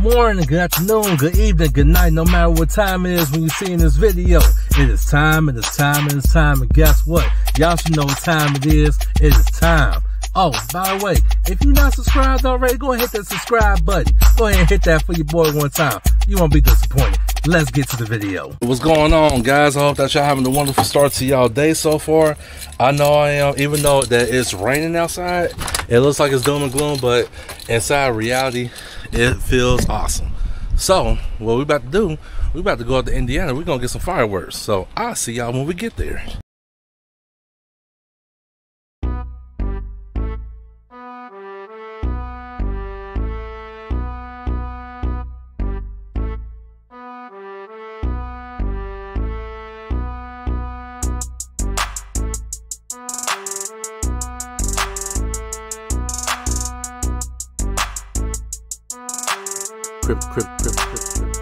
Good morning, good afternoon, good evening, good night, no matter what time it is when you're seeing this video. It is time, it is time, it is time, and guess what? Y'all should know what time it is. It is time. Oh, by the way, if you're not subscribed already, go ahead and hit that subscribe button. Go ahead and hit that for your boy one time. You won't be disappointed. Let's get to the video. What's going on, guys? I hope that y'all having a wonderful start to y'all day so far. I know I am, even though that it's raining outside. It looks like it's doom and gloom, but inside reality, it feels awesome. So, what we about to do, we about to go out to Indiana. We're going to get some fireworks. So, I'll see y'all when we get there.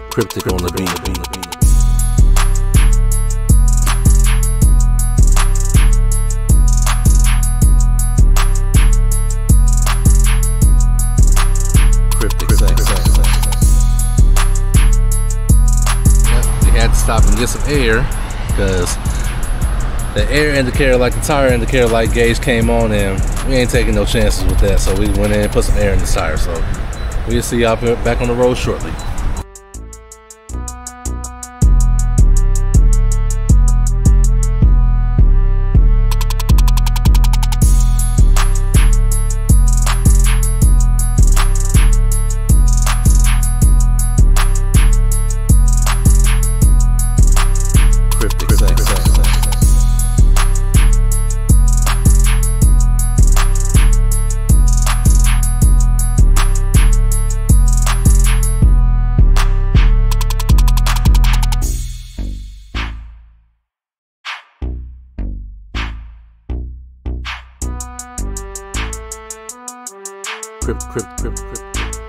Cryptic on the beat. We had to stop and get some air because the air indicator, like the tire indicator light gauge came on, and we ain't taking no chances with that. So we went in and put some air in the tire. So we'll see y'all back on the road shortly.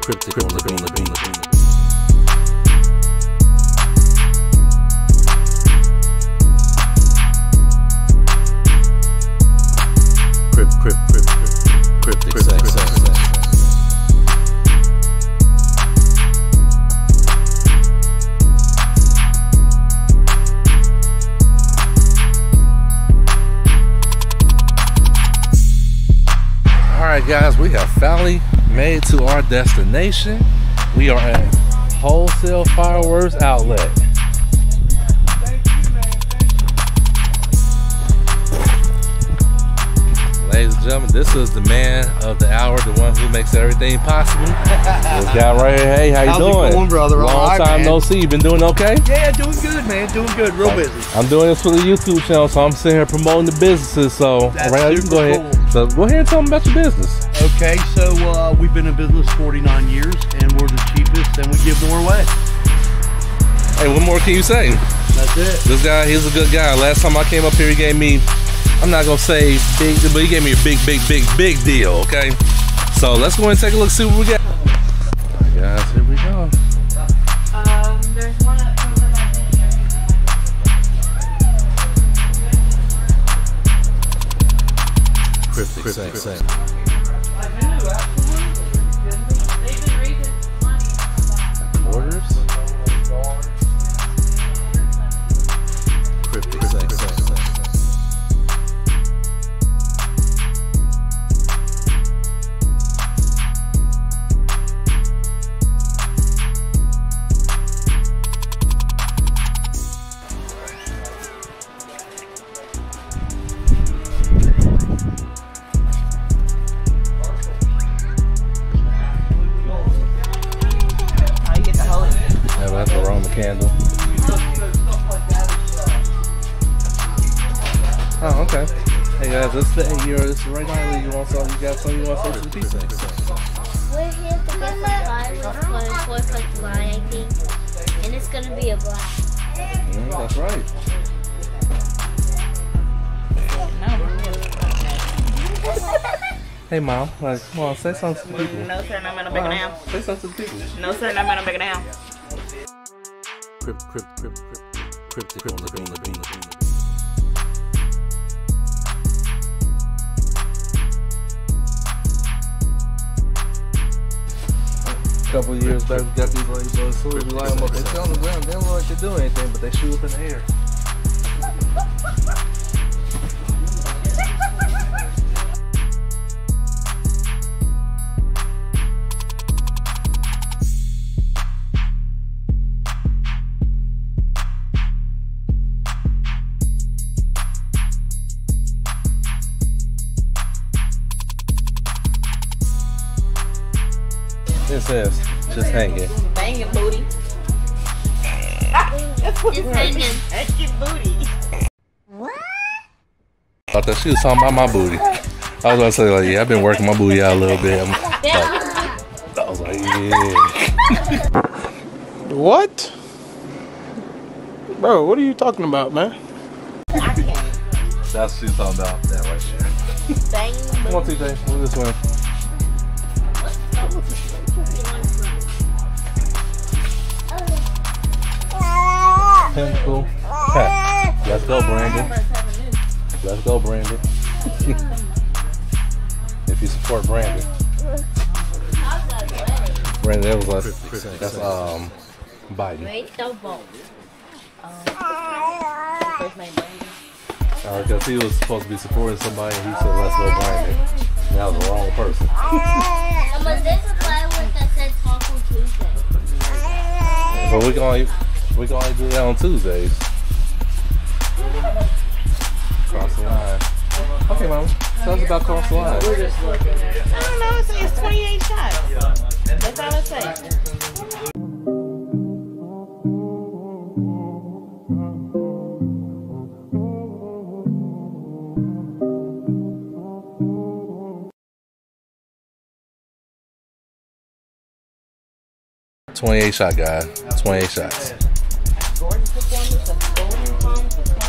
Cryptic on the beat. Alright guys, we have finally made to our destination. We are at Wholesale Fireworks Outlet. Ladies and gentlemen, this is the man of the hour, the one who makes everything possible. This guy right here. Hey, how you doing? How's it going, brother? Long time no see. You been doing okay? Yeah, doing good, man. Doing good. Real busy. I'm doing this for the YouTube channel, so I'm sitting here promoting the businesses. So that's right now, you can go ahead. Cool. So go ahead and tell them about your business. Okay, so we've been in business 49 years, and we're the cheapest, and we give more away. Hey, what more can you say? That's it. This guy, he's a good guy. Last time I came up here, he gave me, I'm not gonna say big, but he gave me a big deal, okay? So let's go ahead and take a look, see what we got. All right, guys, here we go. There's one that comes in that video. Cryptic. I do, absolutely. They've been raising money. Orders? Cryptic. That's the aroma candle. Oh, okay. Hey guys, this is the 8 year. This is right now. You want something? You got something you want to say to the people? We're here to get some fireworks for the 4th of July, I think. And it's gonna be a blast. That's right. Hey mom, like, come on, say something to the people. No sir, no man, I'm bigger now. Say something to the people. No sir, no man, I'm bigger now. Cryptic on the beat. couple of years back, we got these ladybugs. As soon as we line them up, they sit on the ground. They don't look like they do anything, but they shoot up in the air. It says, just hanging. Banging booty. Just hanging. Hanging booty. I thought she was talking about my booty. I was about to say, like, yeah, I've been working my booty out a little bit. I was like, yeah. What? Bro, what are you talking about, man? That's what she was talking about, that right there. Banging Come on, TJ, move this way. Cool. Let's go, Brandon. Let's go, Brandon. If you support Brandon. Brandon, that was like, that's Biden. Wait, the vote. Because he was supposed to be supporting somebody and he said, let's go, Brandon. That was the wrong person. But there's a firework that said Taco Tuesday. But we can only do that on Tuesdays. Cross the line. Okay, Mama. Tell us about cross the line. I don't know. It's 28 shots. That's all it says. 28 shot, guys. 28 shots.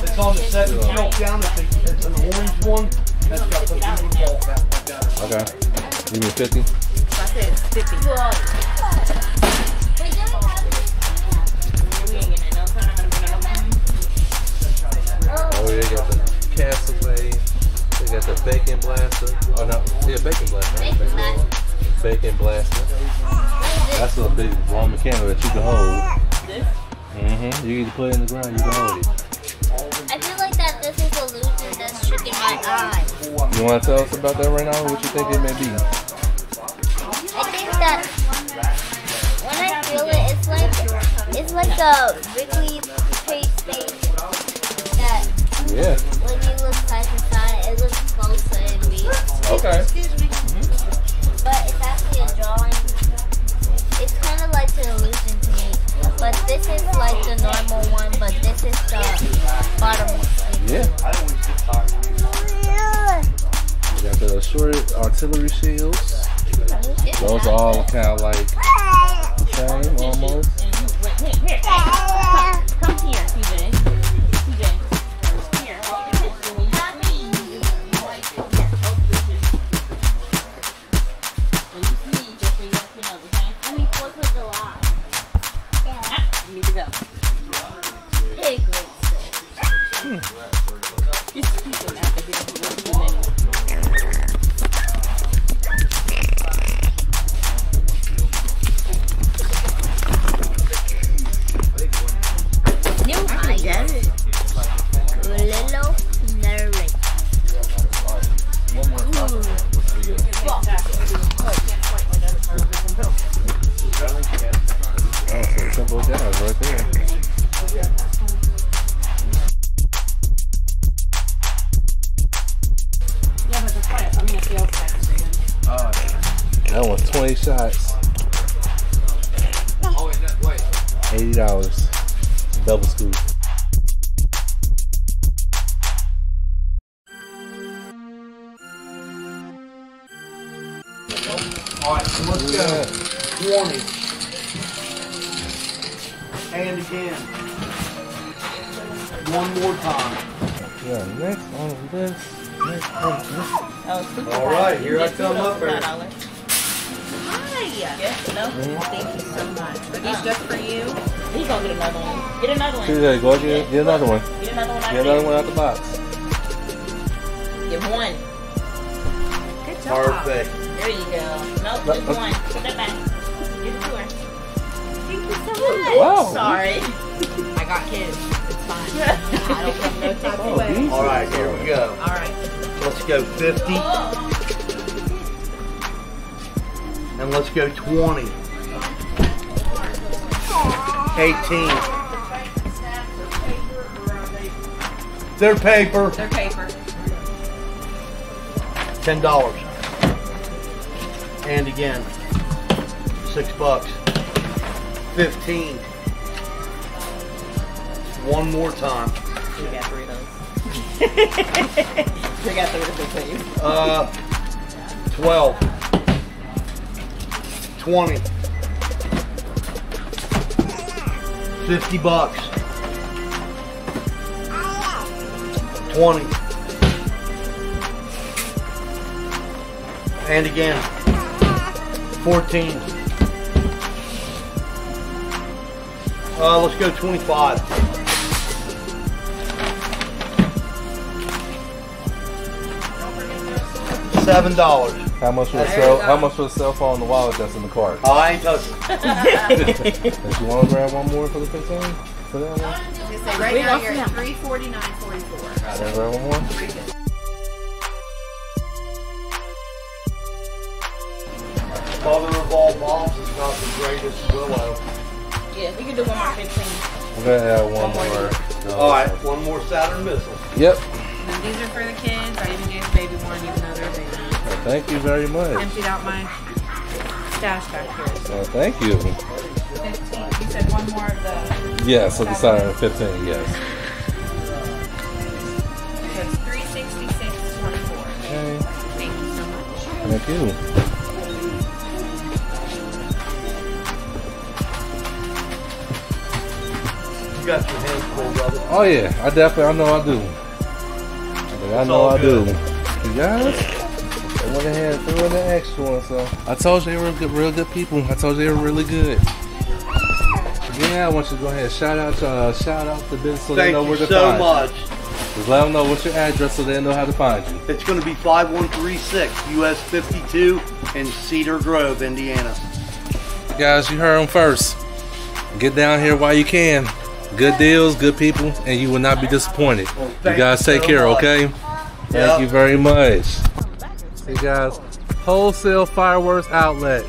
It's on the second shelf down. It's an orange one. That's got the blue ball. Okay. Give me 50. I said 50. Oh, yeah, they got the Castaway. They got the Bacon Blaster. Oh, no. Yeah, Bacon Blaster. Bacon Blaster. That's a big Roman candle that you can hold. This? Mm-hmm. You can put it in the ground, you can hold it. I feel like that this is illusion that's tricking my eye. You want to tell us about that right now? What you think it may be? I think that when I feel it, it's like a Wrigley paste thing that Yeah. when you look side to side, it looks closer in me. Okay. But it's actually a drawing. It's kind of like an illusion to me. But this is like the normal one, but this is the bottom one. Yeah. We got the short artillery shields. Those are all kind of like the same almost. Here. Come here, TJ. Here. You need to go. Simple guys right there. Yeah, but the price, I'm gonna feel That one's 20 shots. $80. Double scoop. Alright, so let's go. Warning. And again. One more time. Yeah, next on this. Next on this. Alright, here I come up there. Hi. Yes, no. Thank you so much. These just for you. He's gonna get another one. Get another one. TJ, go get another one. Get another one out Get another one out the box. Get one. Good job. Perfect. There you go. No, just one. Put that back. Give it to her. Thank you so much. Wow. Sorry. I got kids. It's fine. I don't come no type of way. All right, here we go. All right. Let's go 50. And let's go 20. 18. Their paper. Their paper. $10. And again, $6. 15. One more time. We got 3 of those. We got 3 of those, please. 12. 20. $50. 20. And again. 14. Let's go 25. $7. How much for a cell? How much for a cell phone and the wallet that's in the cart? Oh, I ain't touching. If you want to grab one more for the 15, for that one. Right now you're at $349.44. Can I grab one more? Mother of all moms is not the greatest willow. Yeah, we can do one more 15. I'm gonna add one more. All right, one more Saturn missile. Yep. And these are for the kids. I even gave the baby one, even though they're baby. Well, thank you very much. Emptied out my stash back here. So Well, thank you. 15. You said one more of the. Yes, so the Saturn 15. Yes. So it's $366.24. Okay. Thank you so much. Thank you. You got your hands full, brother. Oh yeah, I know I do. I know all I do. good. You guys, I went ahead and threw in the extra one, so I told you they were good, real good people. I told you they were really good. Yeah, I want you to go ahead and shout out the business so they know where to Thank you so find much. you. Just let them know what's your address so they know how to find you. It's going to be 5136 US 52 in Cedar Grove, Indiana. Guys, you heard them first. Get down here while you can. Good deals, good people, and you will not be disappointed. Well, You guys take care, okay? Thank you very much. See, guys, Wholesale Fireworks Outlet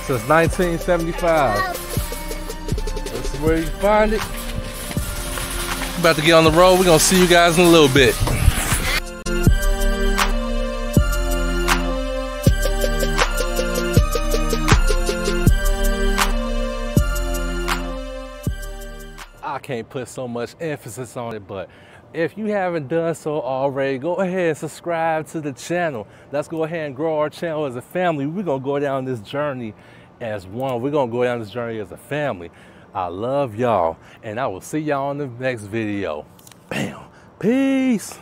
since 1975. This is where you find it. About to get on the road. We're gonna see you guys in a little bit. I can't put so much emphasis on it, but if you haven't done so already, go ahead and subscribe to the channel. Let's go ahead and grow our channel as a family. We're gonna go down this journey as one. We're gonna go down this journey as a family. I love y'all, and I will see y'all in the next video. Bam. Peace.